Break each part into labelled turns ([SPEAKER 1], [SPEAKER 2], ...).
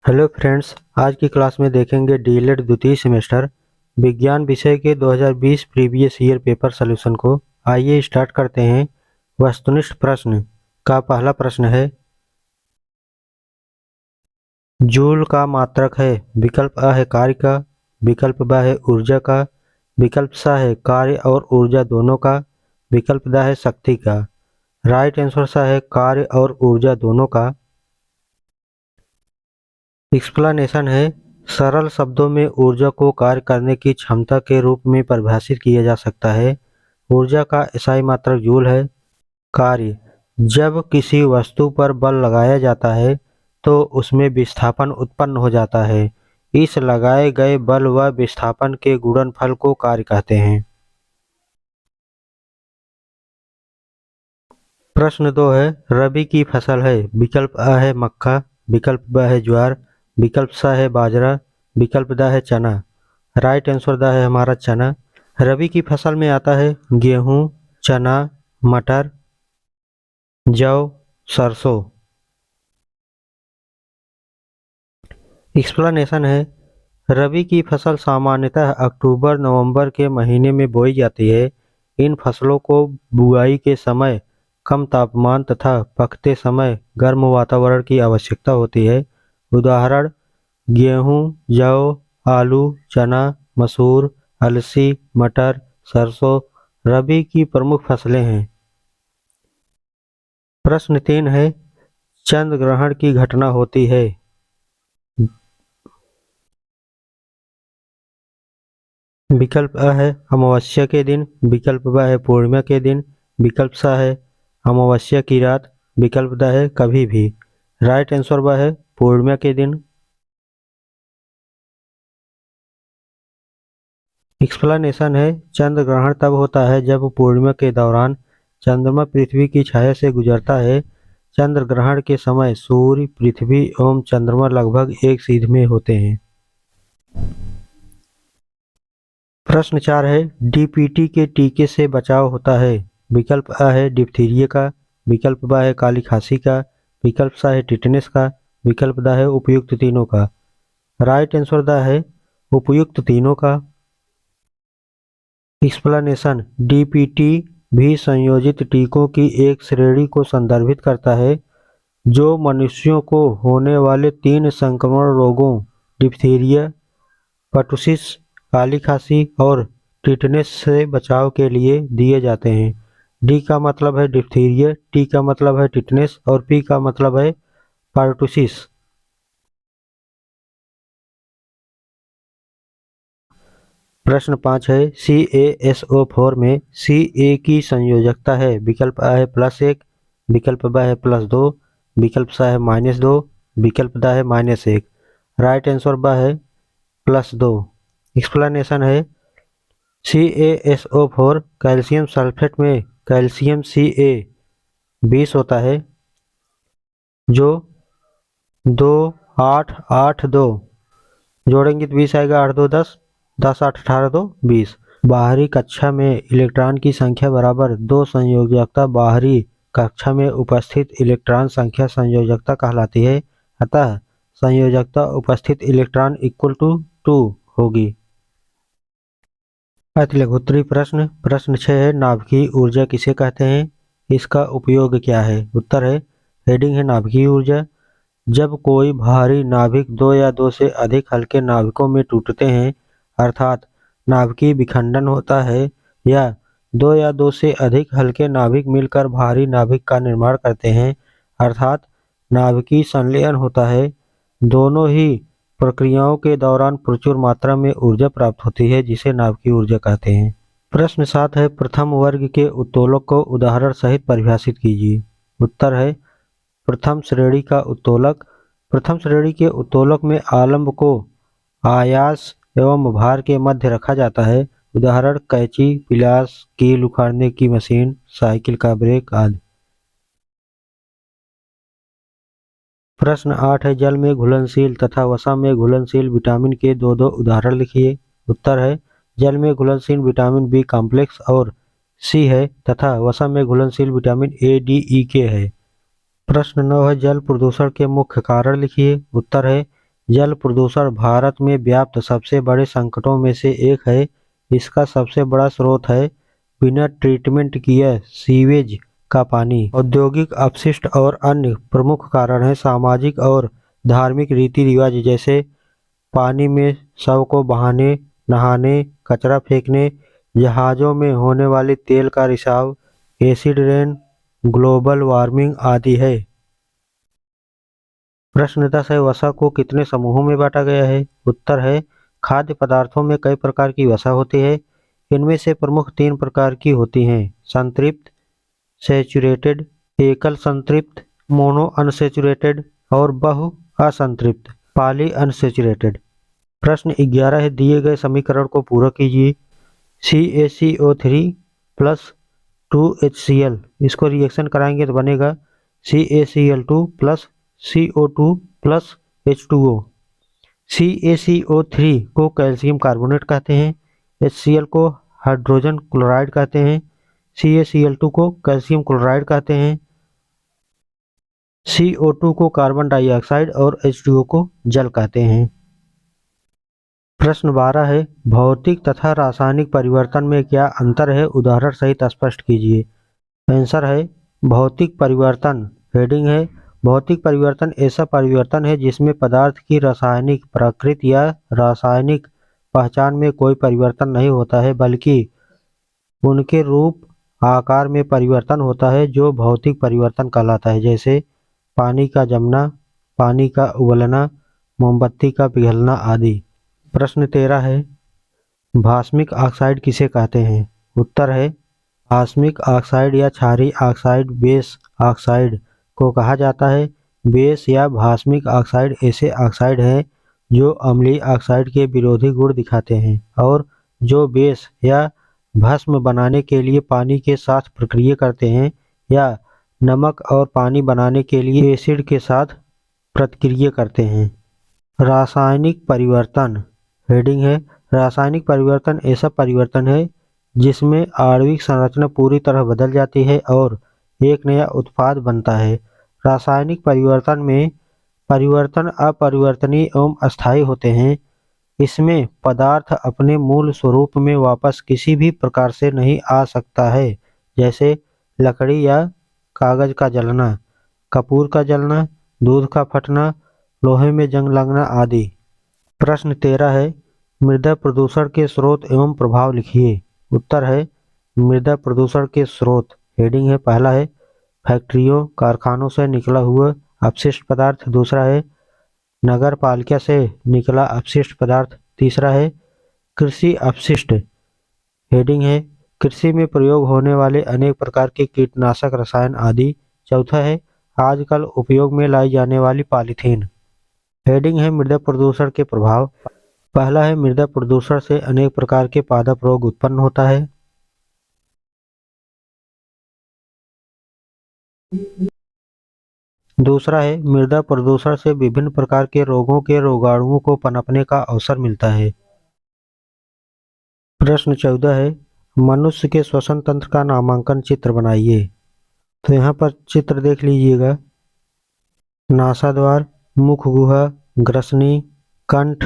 [SPEAKER 1] Hello friends, आज की class में देखेंगे डीएलएड द्वितीय सेमेस्टर विज्ञान विषय के 2020 प्रीवियस ईयर पेपर सॉल्यूशन को। आइए स्टार्ट करते हैं। वस्तुनिष्ठ प्रश्न का पहला प्रश्न है, जूल का मात्रक है। विकल्प अ है कार्य का, विकल्प ब है ऊर्जा का, विकल्प स है कार्य और ऊर्जा दोनों का, विकल्प द है शक्ति का। राइट आंसर स है कार्य और ऊर्जा दोनों का। एक्सप्लेनेशन है, सरल शब्दों में ऊर्जा को कार्य करने की क्षमता के रूप में परिभाषित किया जा सकता है। ऊर्जा का SI मात्रक जूल है। कार्य, जब किसी वस्तु पर बल लगाया जाता है तो उसमें विस्थापन उत्पन्न हो जाता है। इस लगाए गए बल व विस्थापन के गुणनफल को कार्य कहते हैं। प्रश्न 2 है, रबी की फसल है। विकल्प अ है मक्का, विकल्प ब है ज्वार, विकल्प स है बाजरा, विकल्प द है चना। राइट आंसर द है हमारा चना। रबी की फसल में आता है गेहूं, चना, मटर, जौ, सरसों। एक्सप्लेनेशन है, रबी की फसल सामान्यतः अक्टूबर नवंबर के महीने में बोई जाती है। इन फसलों को बुआई के समय कम तापमान तथा पकते समय गर्म वातावरण की आवश्यकता होती है। उदाहरण, गेहूं, जौ, आलू, चना, मसूर, अलसी, मटर, सरसों रबी की प्रमुख फसलें हैं। प्रश्न 3 है, चंद्र ग्रहण की घटना होती है। विकल्प अ है अमावस्या के दिन, विकल्प ब है पूर्णिमा के दिन, विकल्प स है अमावस्या की रात, विकल्प द है कभी भी। राइट आंसर ब है पूर्णिमा के दिन। एक्सप्लेनेशन है, चंद्र ग्रहण तब होता है जब पूर्णिमा के दौरान चंद्रमा पृथ्वी की छाया से गुजरता है। चंद्र ग्रहण के समय सूर्य, पृथ्वी एवं चंद्रमा लगभग एक सीध में होते हैं। प्रश्न 4 है, डीपीटी के टीके से बचाव होता है। विकल्प अ है डिप्थीरिया का, विकल्प ब है काली खांसी का, विकल्प स है टिटनेस का, विकल्प द है उपयुक्त तीनों का। राइट आंसर द है उपयुक्त तीनों का। एक्सप्लेनेशन, डीपीटी भी संयोजित टीकों की एक श्रेणी को संदर्भित करता है जो मनुष्यों को होने वाले 3 संक्रमण रोगों डिप्थीरिया, पर्टुसिस, काली खांसी और टिटनेस से बचाव के लिए दिए जाते हैं। डी का मतलब है डिप्थीरिया, टी का मतलब है टिटनेस और पी का मतलब है पर्टुसिस। प्रश्न 5 है, CaSO4 में Ca की संयोजकता है। विकल्प अ है +1, विकल्प ब है +2, विकल्प स है -2, विकल्प द है -1। राइट आंसर ब है +2। एक्सप्लेनेशन है, CaSO4 कैल्शियम सल्फेट में कैल्शियम Ca20 होता है जो 2882 जोड़ेंगे तो 20 आएगा, 8 2 10, 10 8 18 2 20। बाहरी कक्षा में इलेक्ट्रॉन की संख्या बराबर 2 संयोजकता बाहरी कक्षा में उपस्थित इलेक्ट्रॉन संख्या संयोजकता कहलाती है। अतः संयोजकता उपस्थित इलेक्ट्रॉन इक्वल टू 2 होगी। अतिलघुत्तरी प्रश्न, प्रश्न 6 है, नाभिकीय ऊर्जा किसे कहते हैं? इसका उपयोग क्या है? उत्तर है, हेडिंग है नाभिकीय ऊर्जा। जब कोई भारी नाभिक 2 या 2 से अधिक हल्के नाभिकों में टूटते हैं, अर्थात नाभिकीय विखंडन होता है, या 2 या 2 से अधिक हल्के नाभिक मिलकर भारी नाभिक का निर्माण करते हैं, अर्थात नाभिकीय संलयन होता है, दोनों ही प्रक्रियाओं के दौरान प्रचुर मात्रा में ऊर्जा प्राप्त होती है, जिसे नाभिकीय ऊर्जा कहते हैं। प्रश्न 7 है, प्रथम वर्ग के उत्तोलक को उदाहरण सहित परिभाषित कीजिए। उत्तर है, प्रथम श्रेणी का उत्तोलक। प्रथम श्रेणी के उत्तोलक में आलम्ब को आयास एवं भार के मध्य रखा जाता है। उदाहरण, कैंची, पिलास, कील उखाड़ने की मशीन, साइकिल का ब्रेक आदि। प्रश्न 8 है, जल में घुलनशील तथा वसा में घुलनशील विटामिन के 2 उदाहरण लिखिए। उत्तर है, जल में घुलनशील विटामिन बी कॉम्प्लेक्स और सी है तथा वसा में घुलनशील विटामिन ए, डी, ई के है। प्रश्न 9 है, जल प्रदूषण के मुख्य कारण लिखिए। उत्तर है, जल प्रदूषण भारत में व्याप्त सबसे बड़े संकटों में से एक है। इसका सबसे बड़ा स्रोत है बिना ट्रीटमेंट किए सीवेज का पानी। औद्योगिक अपशिष्ट और अन्य प्रमुख कारण हैं सामाजिक और धार्मिक रीति रिवाज, जैसे पानी में शव को बहाने, नहाने, कचरा फेंकने, जहाज़ों में होने वाले तेल का रिसाव, एसिड रेन, ग्लोबल वार्मिंग आदि है। प्रश्न 10 है, वसा को कितने समूहों में बांटा गया है? उत्तर है, खाद्य पदार्थों में कई प्रकार की वसा होती है। इनमें से प्रमुख 3 प्रकार की होती हैं: संतृप्त, सैचुरेटेड, एकल संतृप्त, मोनो अनसैचुरेटेड, और बहु असंतृप्त, पॉली अनसैचुरेटेड। प्रश्न 11 है, दिए गए समीकरण को पूरा कीजिए। CaCO3 प्लस 2HCl, इसको रिएक्शन कराएंगे तो बनेगा CaCl2 plus CO2 plus H2O। CaCO3 को कैल्शियम कार्बोनेट कहते हैं, HCl को हाइड्रोजन क्लोराइड कहते हैं, CaCl2 को कैल्शियम क्लोराइड कहते हैं, CO2 को कार्बन डाइऑक्साइड और H2O को जल कहते हैं। प्रश्न 12 है, भौतिक तथा रासायनिक परिवर्तन में क्या अंतर है? उदाहरण सहित स्पष्ट कीजिए। आंसर है, भौतिक परिवर्तन हेडिंग है, भौतिक परिवर्तन ऐसा परिवर्तन है जिसमें पदार्थ की रासायनिक प्रकृति या रासायनिक पहचान में कोई परिवर्तन नहीं होता है, बल्कि उनके रूप आकार में परिवर्तन होता है, जो भौतिक परिवर्तन कहलाता है, जैसे पानी का जमना, पानी का उबलना, मोमबत्ती का पिघलना आदि। प्रश्न 13 है, भास्मिक ऑक्साइड किसे कहते हैं? उत्तर है, भास्मिक ऑक्साइड या क्षारीय ऑक्साइड बेस ऑक्साइड को कहा जाता है। बेस या भास्मिक ऑक्साइड ऐसे ऑक्साइड हैं जो अम्लीय ऑक्साइड के विरोधी गुण दिखाते हैं और जो बेस या भस्म बनाने के लिए पानी के साथ प्रक्रिया करते हैं या नमक और पानी बनाने के लिए एसिड के साथ प्रतिक्रिया करते हैं। रासायनिक परिवर्तन हेडिंग है, रासायनिक परिवर्तन ऐसा परिवर्तन है जिसमें आणविक संरचना पूरी तरह बदल जाती है और एक नया उत्पाद बनता है। रासायनिक परिवर्तन में परिवर्तन अपरिवर्तनीय एवं अस्थायी होते हैं। इसमें पदार्थ अपने मूल स्वरूप में वापस किसी भी प्रकार से नहीं आ सकता है, जैसे लकड़ी या कागज का जलना, कपूर का जलना, दूध का फटना, लोहे में जंग लगना आदि। प्रश्न 13 है, मृदा प्रदूषण के स्रोत एवं प्रभाव लिखिए। उत्तर है, मृदा प्रदूषण के स्रोत हेडिंग है, पहला है फैक्ट्रियों कारखानों से निकला हुआ अपशिष्ट पदार्थ, दूसरा है नगर पालिका से निकला अपशिष्ट पदार्थ, तीसरा है कृषि अपशिष्ट हेडिंग है, कृषि में प्रयोग होने वाले अनेक प्रकार के कीटनाशक रसायन आदि, चौथा है आजकल उपयोग में लाई जाने वाली पॉलीथीन। हेडिंग है, मृदा प्रदूषण के प्रभाव। पहला है, मृदा प्रदूषण से अनेक प्रकार के पादप रोग उत्पन्न होता है। दूसरा है, मृदा प्रदूषण से विभिन्न प्रकार के रोगों के रोगाणुओं को पनपने का अवसर मिलता है। प्रश्न 14 है, मनुष्य के श्वसन तंत्र का नामांकन चित्र बनाइए। तो यहाँ पर चित्र देख लीजिएगा, नासाद्वार, मुख गुहा, ग्रसनी, कंठ,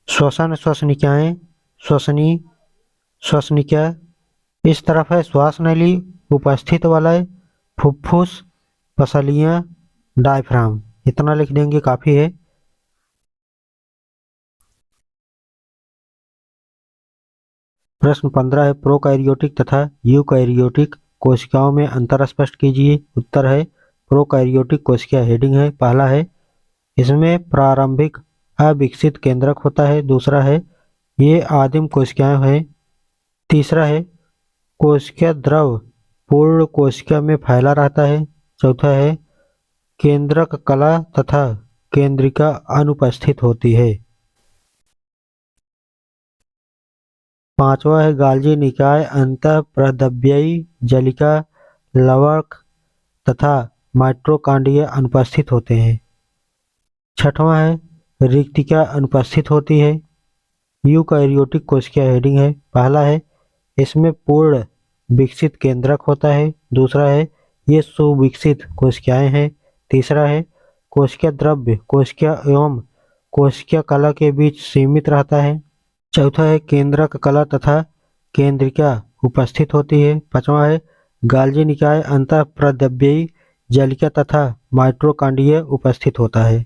[SPEAKER 1] श्वसन श्वसनिकाएं, श्वसनी, श्वसनिका, इस तरफ है श्वास नली, उपस्थित वलय, फुफ्फुस, पसलियां, डायफ्राम। इतना लिख देंगे काफी है। प्रश्न 15 है, प्रोकैरियोटिक तथा यूकैरियोटिक कोशिकाओं में अंतर स्पष्ट कीजिए। उत्तर है, प्रोकैरियोटिक कोशिका हेडिंग है, पहला है इसमें प्रारंभिक अविकसित केंद्रक होता है, दूसरा है ये आदिम कोशिकाएं हैं, तीसरा है कोशिका द्रव पूर्ण कोशिका में फैला रहता है, चौथा है केंद्रक कला तथा केंद्रिका अनुपस्थित होती है, पांचवा है गाल्जी निकाय अंतःप्रद्रव्ययी जलिका लवक तथा माइटोकॉन्ड्रिया अनुपस्थित होते हैं, छठवां है रिक्तिका अनुपस्थित होती है। यूकैरियोटिक कोशिका हेडिंग है, पहला है इसमें पूर्ण विकसित केंद्रक होता है, दूसरा है ये सुविकसित कोशिकाएं हैं, तीसरा है कोशिका द्रव्य कोशिका एवं कोशिका कला के बीच सीमित रहता है। चौथा है केंद्रक कला तथा केंद्रिका उपस्थित होती है। पांचवा है गाल्जी निकाय अंतःप्रद्रव्यी जलिका तथा माइटोकॉन्ड्रिया उपस्थित होता है।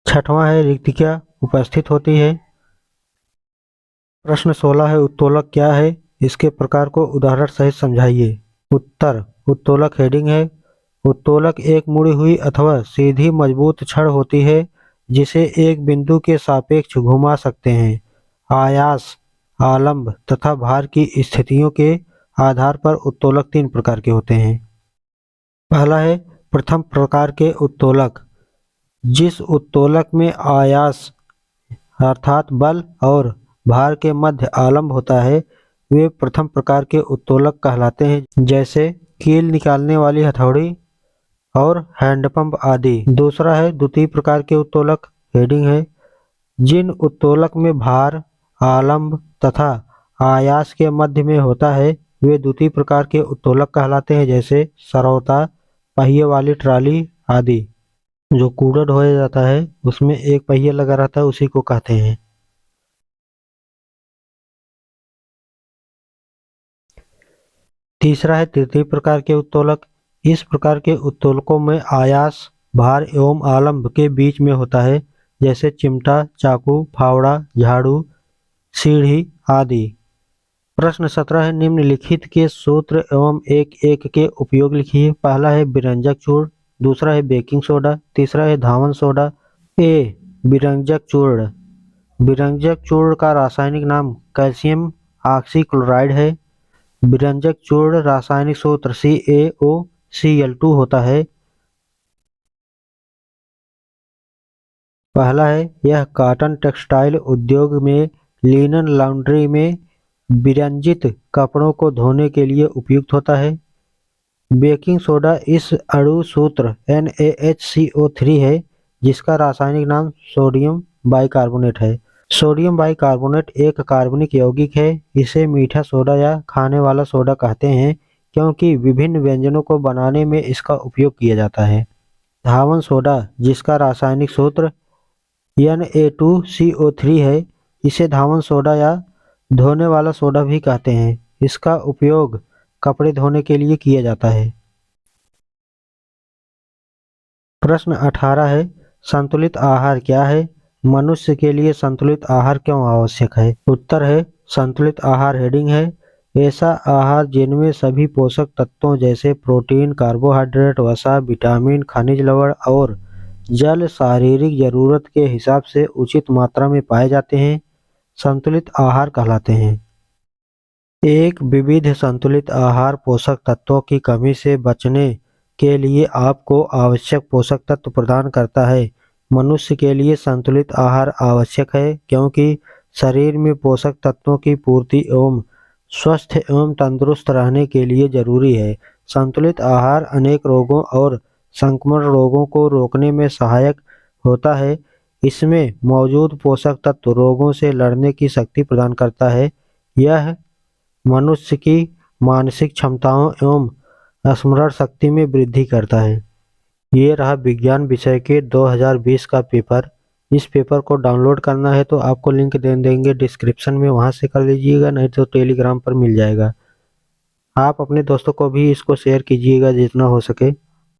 [SPEAKER 1] छठवां है रिक्तिका उपस्थित होती है। प्रश्न 16 है उत्तोलक क्या है, इसके प्रकार को उदाहरण सहित समझाइए। उत्तर उत्तोलक हेडिंग है। उत्तोलक एक मुड़ी हुई अथवा सीधी मजबूत छड़ होती है जिसे एक बिंदु के सापेक्ष घुमा सकते हैं। आयास, आलंब तथा भार की स्थितियों के आधार पर उत्तोलक 3 प्रकार के होते हैं। पहला है प्रथम प्रकार के उत्तोलक। जिस उत्तोलक में आयास अर्थात बल और भार के मध्य आलंब होता है वे प्रथम प्रकार के उत्तोलक कहलाते हैं, जैसे कील निकालने वाली हथौड़ी और हैंडपंप आदि। दूसरा है द्वितीय प्रकार के उत्तोलक हेडिंग है। जिन उत्तोलक में भार, आलंब तथा आयास के मध्य में होता है वे द्वितीय प्रकार के उत्तोलक कहलाते हैं, जैसे सरौता, पहिए वाली ट्राली आदि। जो कूड़ा ढोया जाता है उसमें एक पहिया लगा रहता है, उसी को कहते हैं। तीसरा है तृतीय प्रकार के उत्तोलक। इस प्रकार के उत्तोलकों में आयास, भार एवं आलंब के बीच में होता है, जैसे चिमटा, चाकू, फावड़ा, झाड़ू, सीढ़ी आदि। प्रश्न 17 है निम्नलिखित के सूत्र एवं एक एक के उपयोग लिखिए। पहला है विरंजक चूर्ण, दूसरा है बेकिंग सोडा, तीसरा है धावन सोडा। ए विरंजक चूर्ण। विरंजक चूर्ण का रासायनिक नाम कैल्शियम ऑक्सीक्लोराइड है। विरंजक चूर्ण रासायनिक सूत्र CaOCl2 होता है। पहला है यह कॉटन टेक्सटाइल उद्योग में लिनन लॉन्ड्री में विरंजित कपड़ों को धोने के लिए उपयुक्त होता है। बेकिंग सोडा इस अणु सूत्र NaHCO3 है जिसका रासायनिक नाम सोडियम बाइकार्बोनेट है। सोडियम बाइकार्बोनेट एक कार्बनिक यौगिक है। इसे मीठा सोडा या खाने वाला सोडा कहते हैं क्योंकि विभिन्न व्यंजनों को बनाने में इसका उपयोग किया जाता है। धावन सोडा जिसका रासायनिक सूत्र Na2CO3 है, इसे धावन सोडा या धोने वाला सोडा भी कहते हैं। इसका उपयोग कपड़े धोने के लिए किया जाता है। प्रश्न 18 है संतुलित आहार क्या है, मनुष्य के लिए संतुलित आहार क्यों आवश्यक है। उत्तर है संतुलित आहार हेडिंग है। ऐसा आहार जिनमें सभी पोषक तत्वों जैसे प्रोटीन, कार्बोहाइड्रेट, वसा, विटामिन, खनिज लवण और जल शारीरिक जरूरत के हिसाब से उचित मात्रा में पाए जाते हैं संतुलित आहार कहलाते हैं। एक विविध संतुलित आहार पोषक तत्वों की कमी से बचने के लिए आपको आवश्यक पोषक तत्व प्रदान करता है। मनुष्य के लिए संतुलित आहार आवश्यक है क्योंकि शरीर में पोषक तत्वों की पूर्ति एवं स्वस्थ एवं तंदुरुस्त रहने के लिए जरूरी है। संतुलित आहार अनेक रोगों और संक्रमण रोगों को रोकने में सहायक होता है। इसमें मौजूद पोषक तत्व रोगों से लड़ने की शक्ति प्रदान करता है। यह मनुष्य की मानसिक क्षमताओं एवं स्मरण शक्ति में वृद्धि करता है। ये रहा विज्ञान विषय के 2020 का पेपर। इस पेपर को डाउनलोड करना है तो आपको लिंक दे देंगे डिस्क्रिप्शन में, वहां से कर लीजिएगा, नहीं तो टेलीग्राम पर मिल जाएगा। आप अपने दोस्तों को भी इसको शेयर कीजिएगा जितना हो सके।